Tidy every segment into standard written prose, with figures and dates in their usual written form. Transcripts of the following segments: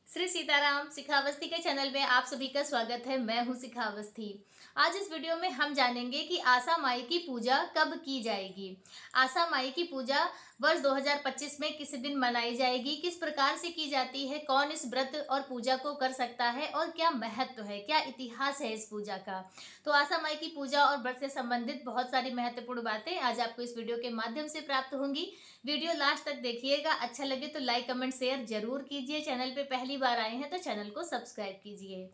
श्री सीताराम शिखा अवस्थी के चैनल में आप सभी का स्वागत है। मैं हूं शिखा अवस्थी। आज इस वीडियो में हम जानेंगे कि आसा माई की पूजा कब की जाएगी। आसा माई की पूजा वर्ष 2025 में किस दिन मनाई जाएगी, किस प्रकार से की जाती है, कौन इस व्रत और पूजा को कर सकता है और क्या महत्व है, क्या इतिहास है इस पूजा का। तो आसा माई की पूजा और व्रत से संबंधित बहुत सारी महत्वपूर्ण बातें आज आपको इस वीडियो के माध्यम से प्राप्त होंगी। वीडियो लास्ट तक देखिएगा। अच्छा लगे तो लाइक कमेंट शेयर जरूर कीजिए। चैनल पे पहली बार आए हैं तो चैनल को सब्सक्राइब कीजिए।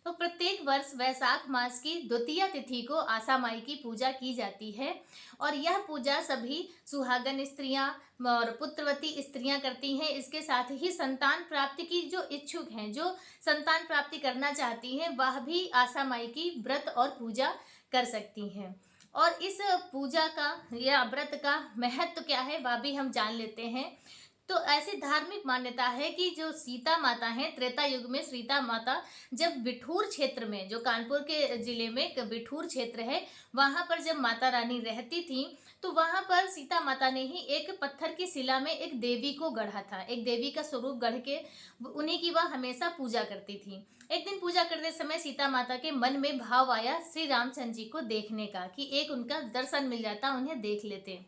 तो प्रत्येक वर्ष वैशाख मास की द्वितीया तिथि को आसा माई की पूजा की जाती है और यह पूजा सभी सुहागन स्त्रियां और पुत्रवती स्त्रियां करती हैं। इसके साथ ही संतान प्राप्ति की जो इच्छुक हैं, जो संतान प्राप्ति करना चाहती हैं, वह भी आसा माई की व्रत और पूजा कर सकती हैं। और इस पूजा का या व्रत का महत्व क्या है वह भी हम जान लेते हैं। तो ऐसी धार्मिक मान्यता है कि जो सीता माता है, त्रेता युग में सीता माता जब बिठूर क्षेत्र में, जो कानपुर के जिले में एक बिठूर क्षेत्र है, वहां पर जब माता रानी रहती थी तो वहां पर सीता माता ने ही एक पत्थर की शिला में एक देवी को गढ़ा था। एक देवी का स्वरूप गढ़ के उन्हीं की वह हमेशा पूजा करती थी। एक दिन पूजा करते समय सीता माता के मन में भाव आया श्री रामचंद्र जी को देखने का, कि एक उनका दर्शन मिल जाता, उन्हें देख लेते।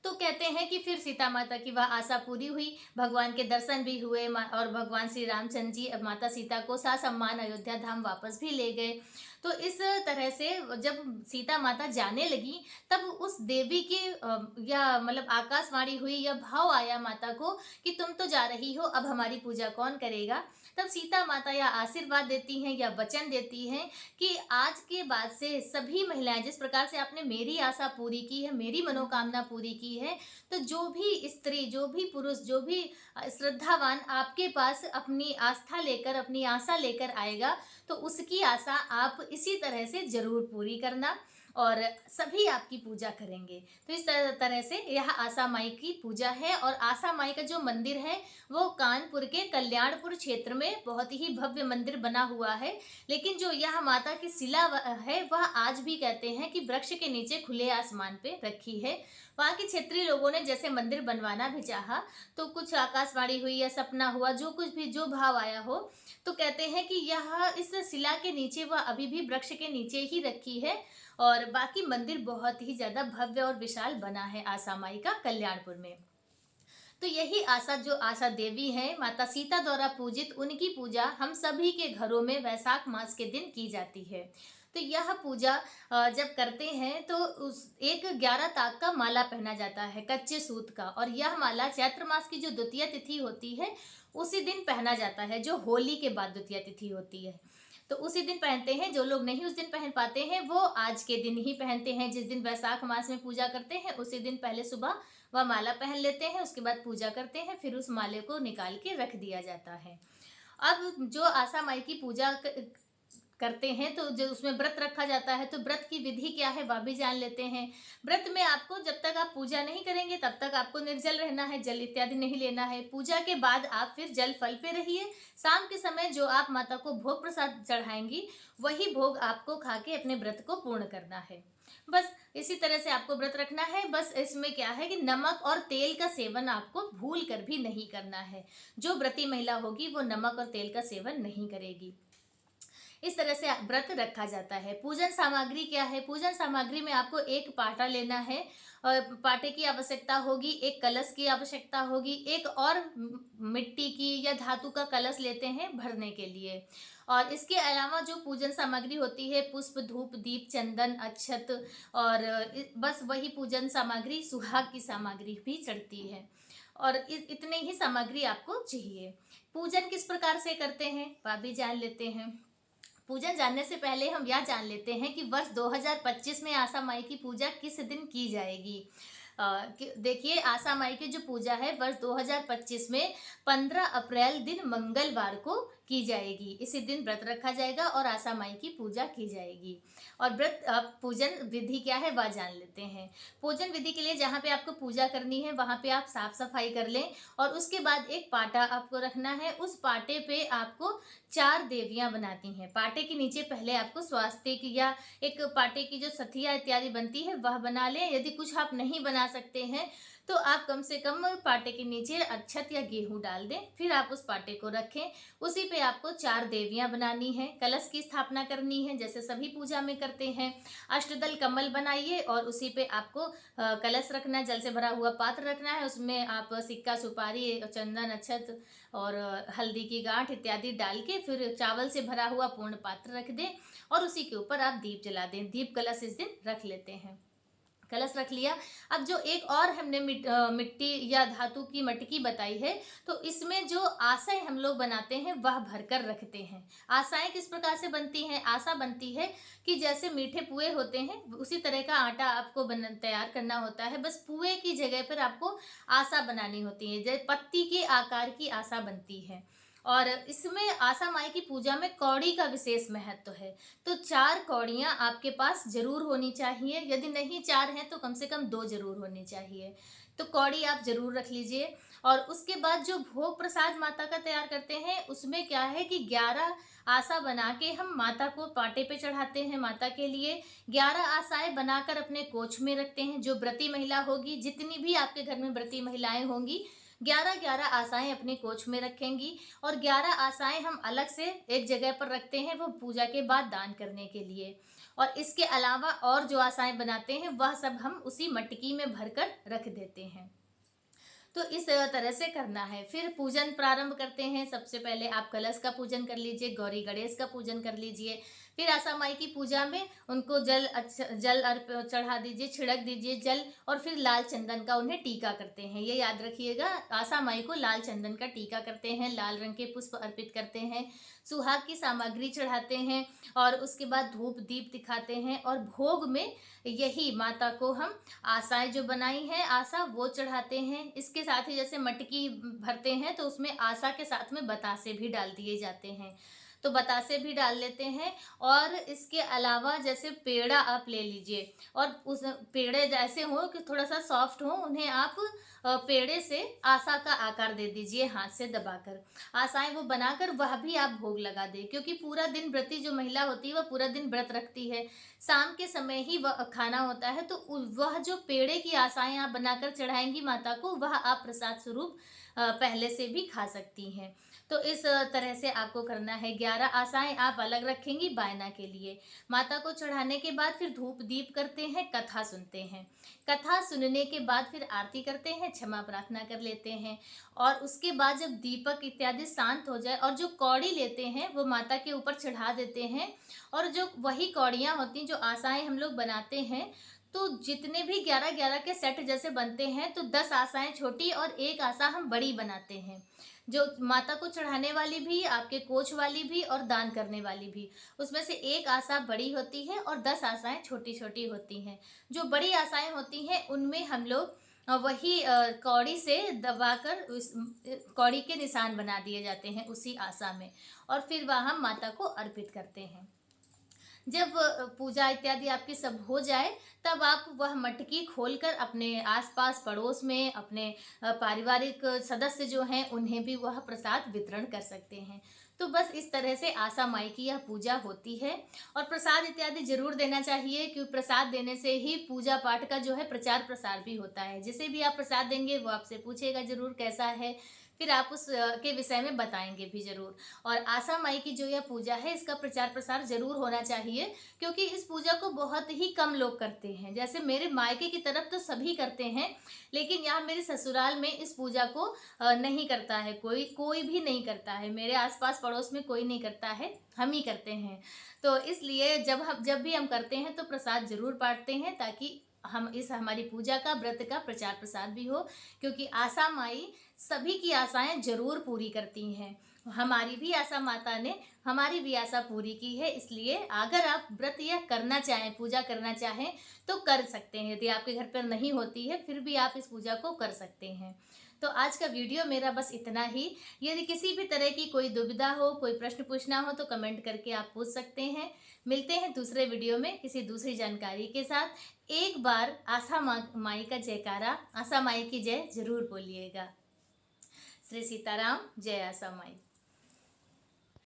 तो कहते हैं कि फिर सीता माता की वह आशा पूरी हुई, भगवान के दर्शन भी हुए और भगवान श्री रामचंद्र जी माता सीता को ससम्मान अयोध्या धाम वापस भी ले गए। तो इस तरह से जब सीता माता जाने लगी तब उस देवी की या मतलब आकाशवाणी हुई या भाव आया माता को कि तुम तो जा रही हो, अब हमारी पूजा कौन करेगा। तब सीता माता या आशीर्वाद देती हैं या वचन देती हैं कि आज के बाद से सभी महिलाएं, जिस प्रकार से आपने मेरी आशा पूरी की है, मेरी मनोकामना पूरी की है, तो जो भी स्त्री, जो भी पुरुष, जो भी श्रद्धावान आपके पास अपनी आस्था लेकर, अपनी आशा लेकर आएगा, तो उसकी आशा आप इसी तरह से जरूर पूरी करना और सभी आपकी पूजा करेंगे। तो इस तरह से यह आशा माई की पूजा है। और आशा माई का जो मंदिर है वो कानपुर के कल्याणपुर क्षेत्र में बहुत ही भव्य मंदिर बना हुआ है। लेकिन जो यह माता की शिला है वह आज भी कहते हैं कि वृक्ष के नीचे खुले आसमान पे रखी है। वहाँ के क्षेत्रीय लोगों ने जैसे मंदिर बनवाना भी चाहा तो कुछ आकाशवाणी हुई या सपना हुआ, जो कुछ भी, जो भाव आया हो, तो कहते हैं कि यह इस शिला के नीचे, वह अभी भी वृक्ष के नीचे ही रखी है। और बाकी मंदिर बहुत ही ज्यादा भव्य और विशाल बना है आशा माई का कल्याणपुर में। तो यही आशा, जो आशा देवी है माता सीता द्वारा पूजित, उनकी पूजा हम सभी के घरों में वैशाख मास के दिन की जाती है। तो यह पूजा जब करते हैं तो उस एक 11 ताक का माला पहना जाता है कच्चे सूत का, और यह माला चैत्र मास की जो द्वितीय तिथि होती है उसी दिन पहना जाता है, जो होली के बाद द्वितीय तिथि होती है। तो उसी दिन पहनते हैं। जो लोग नहीं उस दिन पहन पाते हैं वो आज के दिन ही पहनते हैं। जिस दिन वैशाख मास में पूजा करते हैं उसी दिन पहले सुबह वह माला पहन लेते हैं, उसके बाद पूजा करते हैं, फिर उस माले को निकाल के रख दिया जाता है। अब जो आशा माई की पूजा करते हैं तो जो उसमें व्रत रखा जाता है, तो व्रत की विधि क्या है वह भी जान लेते हैं। व्रत में आपको, जब तक आप पूजा नहीं करेंगे तब तक आपको निर्जल रहना है, जल इत्यादि नहीं लेना है। पूजा के बाद आप फिर जल फल पे रहिए। शाम के समय जो आप माता को भोग प्रसाद चढ़ाएंगी वही भोग आपको खा के अपने व्रत को पूर्ण करना है। बस इसी तरह से आपको व्रत रखना है। बस इसमें क्या है कि नमक और तेल का सेवन आपको भूल कर भी नहीं करना है। जो व्रती महिला होगी वो नमक और तेल का सेवन नहीं करेगी। इस तरह से व्रत रखा जाता है। पूजन सामग्री क्या है? पूजन सामग्री में आपको एक पाटा लेना है और पाटे की आवश्यकता होगी, एक कलश की आवश्यकता होगी, एक और मिट्टी की या धातु का कलश लेते हैं भरने के लिए। और इसके अलावा जो पूजन सामग्री होती है, पुष्प, धूप, दीप, चंदन, अक्षत, और बस वही पूजन सामग्री, सुहाग की सामग्री भी चढ़ती है। और इतने ही सामग्री आपको चाहिए। पूजन किस प्रकार से करते हैं वह भी जान लेते हैं। पूजन जानने से पहले हम यह जान लेते हैं कि वर्ष 2025 में आशा माई की पूजा किस दिन की जाएगी। देखिए, आशा माई की जो पूजा है वर्ष 2025 में 15 अप्रैल दिन मंगलवार को की जाएगी। इसी दिन व्रत रखा जाएगा और आशा माई की पूजा की जाएगी। और व्रत पूजन विधि क्या है वह जान लेते हैं। पूजन विधि के लिए जहाँ पे आपको पूजा करनी है वहाँ पे आप साफ सफाई कर लें और उसके बाद एक पाटा आपको रखना है। उस पाटे पे आपको 4 देवियां बनाती हैं। पाटे के नीचे पहले आपको स्वास्तिक या एक पाटे की जो सथिया इत्यादि बनती है वह बना लें। यदि कुछ आप नहीं बना सकते हैं तो आप कम से कम पाटे के नीचे अक्षत या गेहूं डाल दें, फिर आप उस पाटे को रखें। उसी पे आपको 4 देवियां बनानी है, कलश की स्थापना करनी है जैसे सभी पूजा में करते हैं। अष्टदल कमल बनाइए और उसी पे आपको कलश रखना है, जल से भरा हुआ पात्र रखना है। उसमें आप सिक्का, सुपारी, चंदन, अक्षत और हल्दी की गांठ इत्यादि डाल के फिर चावल से भरा हुआ पूर्ण पात्र रख दें और उसी के ऊपर आप दीप जला दें। दीप कलश इस दिन रख लेते हैं। कलश रख लिया। अब जो एक और हमने मिट्टी या धातु की मटकी बताई है, तो इसमें जो आशाएं हम लोग बनाते हैं वह भरकर रखते हैं। आशाएं किस प्रकार से बनती हैं? आशा बनती है कि जैसे मीठे पुए होते हैं उसी तरह का आटा आपको तैयार करना होता है, बस पुए की जगह पर आपको आशा बनानी होती है। जैसे पत्ती के आकार की आशा बनती है। और इसमें आशा माई की पूजा में कौड़ी का विशेष महत्व है। तो 4 कौड़ियाँ आपके पास जरूर होनी चाहिए, यदि नहीं 4 हैं तो कम से कम 2 जरूर होनी चाहिए। तो कौड़ी आप जरूर रख लीजिए। और उसके बाद जो भोग प्रसाद माता का तैयार करते हैं उसमें क्या है कि 11 आशा बना के हम माता को पाटे पे चढ़ाते हैं। माता के लिए 11 आशाएं बनाकर अपने कोच में रखते हैं। जो व्रती महिला होगी, जितनी भी आपके घर में व्रती महिलाएं होंगी, 11 आशाएं अपने कोच में रखेंगी और 11 आशाएं हम अलग से एक जगह पर रखते हैं, वो पूजा के बाद दान करने के लिए। और इसके अलावा और जो आशाएं बनाते हैं वह सब हम उसी मटकी में भरकर रख देते हैं। तो इस तरह से करना है। फिर पूजन प्रारंभ करते हैं। सबसे पहले आप कलश का पूजन कर लीजिए, गौरी गणेश का पूजन कर लीजिए। फिर आशा माई की पूजा में उनको जल अर्प चढ़ा दीजिए, छिड़क दीजिए जल, और फिर लाल चंदन का उन्हें टीका करते हैं। ये याद रखिएगा, आशा माई को लाल चंदन का टीका करते हैं, लाल रंग के पुष्प अर्पित करते हैं, सुहाग की सामग्री चढ़ाते हैं और उसके बाद धूप दीप दिखाते हैं। और भोग में यही माता को हम आशाएं जो बनाई हैं आशा वो चढ़ाते हैं। इसके साथ ही जैसे मटकी भरते हैं तो उसमें आशा के साथ में बतासे भी डाल दिए जाते हैं, तो बतासे भी डाल लेते हैं। और इसके अलावा जैसे पेड़ा आप ले लीजिए और उस पेड़े जैसे हो कि थोड़ा सा सॉफ्ट हो, उन्हें आप पेड़े से आशा का आकार दे दीजिए हाथ से दबाकर। आशाएं वो बनाकर वह भी आप भोग लगा दें, क्योंकि पूरा दिन व्रती जो महिला होती है वह पूरा दिन व्रत रखती है, शाम के समय ही वह खाना होता है। तो वह जो पेड़े की आशाएं आप बनाकर चढ़ाएंगी माता को, वह आप प्रसाद स्वरूप पहले से भी खा सकती हैं। तो इस तरह से आपको करना है। 11 आशाएं आप अलग रखेंगी बायना के लिए। माता को चढ़ाने के बाद फिर धूप दीप करते हैं, कथा सुनते हैं। कथा सुनने के बाद फिर आरती करते हैं, क्षमा प्रार्थना कर लेते हैं। और उसके बाद जब दीपक इत्यादि शांत हो जाए और जो कौड़ी लेते हैं वो माता के ऊपर चढ़ा देते हैं। और जो वही कौड़ियाँ होती हैं जो आशाएं हम लोग बनाते हैं, तो जितने भी 11-11 के सेट जैसे बनते हैं, तो 10 आशाएं छोटी और 1 आशा हम बड़ी बनाते हैं, जो माता को चढ़ाने वाली भी, आपके कोच वाली भी और दान करने वाली भी। उसमें से 1 आशा बड़ी होती है और 10 आशाएं छोटी छोटी होती हैं। जो बड़ी आशाएं होती हैं उनमें हम लोग वही कौड़ी से दबाकर उस कौड़ी के निशान बना दिए जाते हैं उसी आशा में, और फिर वह हम माता को अर्पित करते हैं। जब पूजा इत्यादि आपकी सब हो जाए, तब आप वह मटकी खोलकर अपने आसपास पड़ोस में अपने पारिवारिक सदस्य जो हैं उन्हें भी वह प्रसाद वितरण कर सकते हैं। तो बस इस तरह से आशा माई की यह पूजा होती है। और प्रसाद इत्यादि जरूर देना चाहिए, क्योंकि प्रसाद देने से ही पूजा पाठ का जो है प्रचार प्रसार भी होता है। जिसे भी आप प्रसाद देंगे वो आपसे पूछेगा जरूर कैसा है, फिर आप उस के विषय में बताएंगे भी जरूर। और आशा माई की जो यह पूजा है इसका प्रचार प्रसार जरूर होना चाहिए, क्योंकि इस पूजा को बहुत ही कम लोग करते हैं। जैसे मेरे मायके की तरफ तो सभी करते हैं, लेकिन यहाँ मेरे ससुराल में इस पूजा को नहीं करता है, कोई भी नहीं करता है। मेरे आसपास पड़ोस में कोई नहीं करता है, हम ही करते हैं। तो इसलिए जब भी हम करते हैं तो प्रसाद जरूर बांटते हैं, ताकि हम इस हमारी पूजा का, व्रत का प्रचार प्रसार भी हो। क्योंकि आशा माई सभी की आशाएं जरूर पूरी करती हैं। हमारी भी आशा माता ने हमारी भी आशा पूरी की है। इसलिए अगर आप व्रत यह करना चाहें, पूजा करना चाहें, तो कर सकते हैं। यदि आपके घर पर नहीं होती है फिर भी आप इस पूजा को कर सकते हैं। तो आज का वीडियो मेरा बस इतना ही। यदि किसी भी तरह की कोई दुविधा हो, कोई प्रश्न पूछना हो, तो कमेंट करके आप पूछ सकते हैं। मिलते हैं दूसरे वीडियो में किसी दूसरी जानकारी के साथ। एक बार आशा माई का जयकारा, आशा माई की जय जरूर बोलिएगा। श्री सीताराम, जय आशा माई।